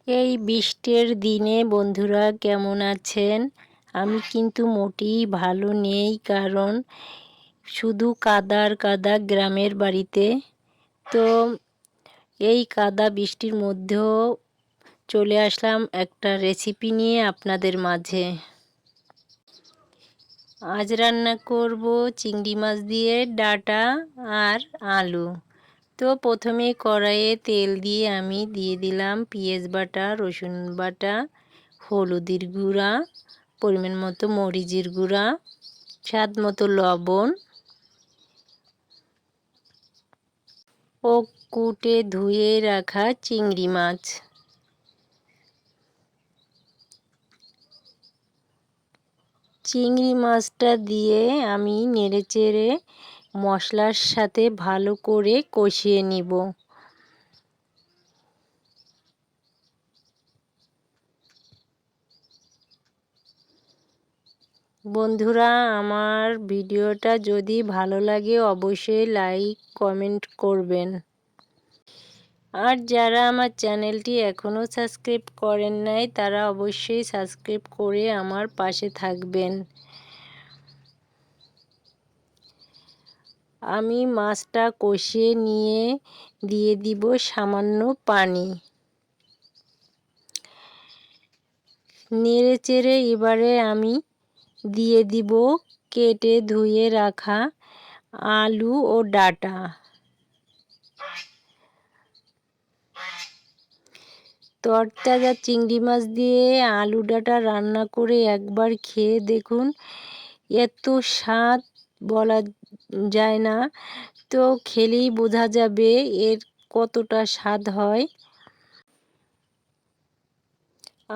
এই বৃষ্টির দিনে বন্ধুরা কেমন আছেন? আমি কিন্তু মোটেই ভালো নেই, কারণ শুধু কাদা আর কাদা গ্রামের বাড়িতে। তো এই কাদা বৃষ্টির মধ্যেও চলে আসলাম একটা রেসিপি নিয়ে আপনাদের মাঝে। আজ রান্না করব চিংড়ি মাছ দিয়ে ডাঁটা আর আলু। তো প্রথমে কড়াইয়ে তেল দিয়ে আমি দিয়ে দিলাম পেঁয়াজ বাটা, রসুন বাটা, হলুদের গুঁড়া, পরিমাণ মতো মরিচের গুঁড়া, স্বাদ মতো লবণ ও কুটে ধুয়ে রাখা চিংড়ি মাছ। চিংড়ি মাছটা দিয়ে আমি নেড়েচেড়ে মশলার সাথে ভালো করে কষিয়ে নিব। বন্ধুরা, আমার ভিডিওটা যদি ভালো লাগে অবশ্যই লাইক কমেন্ট করবেন। আর যারা আমার চ্যানেলটি এখনও সাবস্ক্রাইব করেন নাই তারা অবশ্যই সাবস্ক্রাইব করে আমার পাশে থাকবেন। আমি মাছটা কষিয়ে নিয়ে দিয়ে দিব সামান্য পানি। নেড়েচেড়ে এবারে আমি দিয়ে দিব কেটে ধুয়ে রাখা আলু ও ডাঁটা। তরতাজা চিংড়ি মাছ দিয়ে আলু ডাঁটা রান্না করে একবার খেয়ে দেখুন, এত স্বাদ বলা যায় না। তো খেলেই বোঝা যাবে এর কতটা স্বাদ হয়।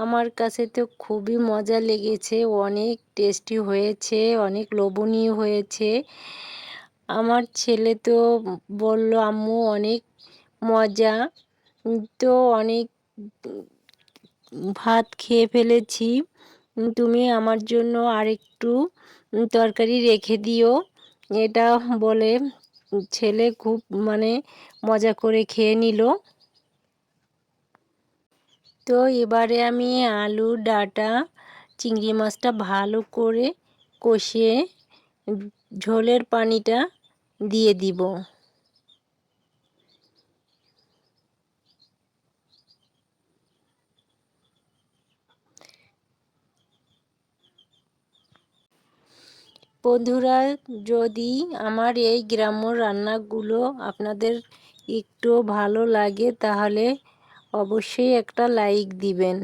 আমার কাছে তো খুবই মজা লেগেছে, অনেক টেস্টি হয়েছে, অনেক লোভনীয় হয়েছে। আমার ছেলে তো বলল, আম্মু অনেক মজা। তো অনেক ভাত খেয়ে ফেলেছি, তুমি আমার জন্য আরেকটু তরকারি রেখে দিও। এটা বলে ছেলে খুব মজা করে খেয়ে নিল। তো এবারে আমি আলু, ডাঁটা, চিংড়ি মাছটা ভালো করে কষিয়ে ঝোলের পানিটা দিয়ে দিব। বন্ধুরা, যদি আমার এই গ্রাম্য রান্নাগুলো আপনাদের একটু ভালো লাগে তাহলে অবশ্যই একটা লাইক দিবেন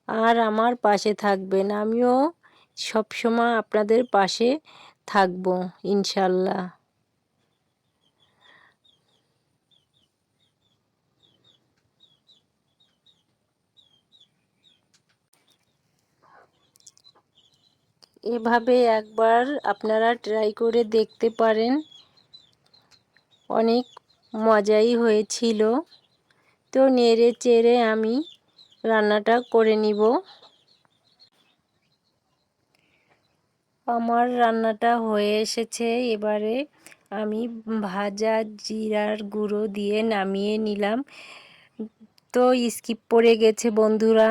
আর আমার পাশে থাকবেন। আমিও সবসময় আপনাদের পাশে থাকব ইনশাল্লাহ। এভাবে একবার আপনারা ট্রাই করে দেখতে পারেন, অনেক মজাই হয়েছিল। তো নেড়ে চেড়ে আমি রান্নাটা করে নিব। আমার রান্নাটা হয়ে এসেছে, এবারে আমি ভাজা জিরার গুঁড়ো দিয়ে নামিয়ে নিলাম। তো স্কিপ পড়ে গেছে বন্ধুরা,